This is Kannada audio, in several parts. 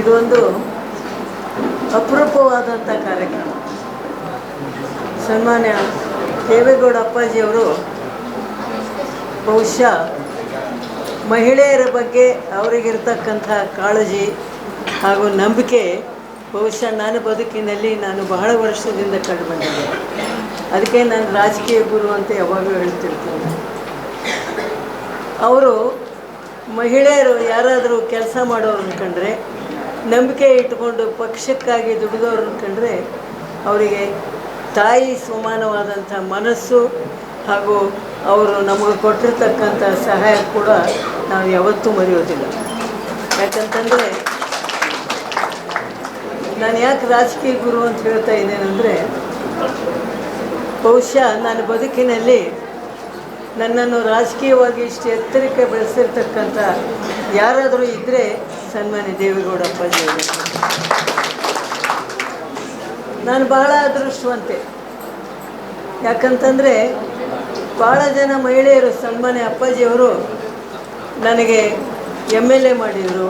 ಇದೊಂದು ಅಪರೂಪವಾದಂಥ ಕಾರ್ಯಕ್ರಮ. ಸನ್ಮಾನ್ಯ ದೇವೇಗೌಡ ಅಪ್ಪಾಜಿಯವರು ಬಹುಶಃ ಮಹಿಳೆಯರ ಬಗ್ಗೆ ಅವರಿಗಿರ್ತಕ್ಕಂಥ ಕಾಳಜಿ ಹಾಗೂ ನಂಬಿಕೆ ಬಹುಶಃ ನನ್ನ ಬದುಕಿನಲ್ಲಿ ನಾನು ಬಹಳ ವರ್ಷದಿಂದ ಕಂಡುಬಂದಿದ್ದೆ. ಅದಕ್ಕೆ ನಾನು ರಾಜಕೀಯ ಗುರು ಅಂತ ಯಾವಾಗಲೂ ಹೇಳ್ತಿರ್ತೀನಿ. ಅವರು ಮಹಿಳೆಯರು ಯಾರಾದರೂ ಕೆಲಸ ಮಾಡೋರನ್ನ ಕಂಡ್ರೆ, ನಂಬಿಕೆ ಇಟ್ಟುಕೊಂಡು ಪಕ್ಷಕ್ಕಾಗಿ ದುಡಿದವ್ರನ್ನ ಕಂಡ್ರೆ ಅವರಿಗೆ ತಾಯಿ ಸಮಾನವಾದಂಥ ಮನಸ್ಸು ಹಾಗೂ ಅವರು ನಮಗೆ ಕೊಟ್ಟಿರ್ತಕ್ಕಂಥ ಸಹಾಯ ಕೂಡ ನಾವು ಯಾವತ್ತೂ ಮರೆಯೋದಿಲ್ಲ. ಯಾಕಂತಂದರೆ ನಾನು ಯಾಕೆ ರಾಜಕೀಯ ಗುರು ಅಂತ ಹೇಳ್ತಾ ಇದ್ದೇನೆಂದರೆ, ಬಹುಶಃ ನನ್ನ ಬದುಕಿನಲ್ಲಿ ನನ್ನನ್ನು ರಾಜಕೀಯವಾಗಿ ಇಷ್ಟು ಎತ್ತರಕ್ಕೆ ಬೆಳೆಸಿರ್ತಕ್ಕಂಥ ಯಾರಾದರೂ ಇದ್ದರೆ ಸನ್ಮಾನ್ಯ ದೇವೇಗೌಡ ಅಪ್ಪಾಜಿಯವರು. ನಾನು ಬಹಳ ಅದೃಷ್ಟವಂತೆ. ಯಾಕಂತಂದರೆ ಭಾಳ ಜನ ಮಹಿಳೆಯರು ಸನ್ಮಾನ್ಯ ಅಪ್ಪಾಜಿಯವರು ನನಗೆ MLA ಮಾಡಿದರು,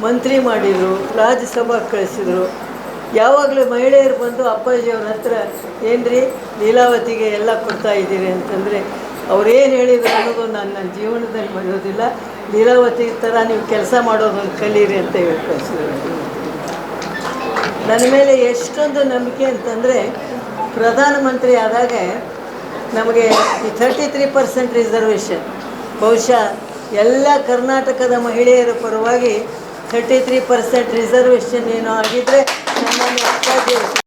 ಮಂತ್ರಿ ಮಾಡಿದರು, ರಾಜ್ಯಸಭಾ ಕಳಿಸಿದರು. ಯಾವಾಗಲೂ ಮಹಿಳೆಯರು ಬಂದು ಅಪ್ಪಾಜಿಯವ್ರ ಹತ್ರ ಏನ್ರಿ ಲೀಲಾವತಿಗೆ ಎಲ್ಲ ಕೊಡ್ತಾ ಇದ್ದೀರಿ ಅಂತಂದರೆ ಅವ್ರೇನು ಹೇಳಿದ್ರು ಅನ್ನೋದು ನನ್ನ ಜೀವನದಲ್ಲಿ ಮರೆಯೋದಿಲ್ಲ. ಲೀಲಾವತಿ ಥರ ನೀವು ಕೆಲಸ ಮಾಡೋದನ್ನು ಕಲೀರಿ ಅಂತ ಹೇಳಿ ಕಳಿಸಿದ್ರು. ನನ್ನ ಮೇಲೆ ಎಷ್ಟೊಂದು ನಂಬಿಕೆ ಅಂತಂದರೆ, ಪ್ರಧಾನಮಂತ್ರಿ ಆದಾಗ ನಮಗೆ ಈ 33% ರಿಸರ್ವೇಷನ್, ಬಹುಶಃ ಎಲ್ಲ ಕರ್ನಾಟಕದ ಮಹಿಳೆಯರ ಪರವಾಗಿ 33% ರಿಸರ್ವೇಷನ್ ಏನೋ ಆಗಿದ್ದರೆ ಸನ್ಮಾನ್ಯ ಅಪ್ಪಾಜಿ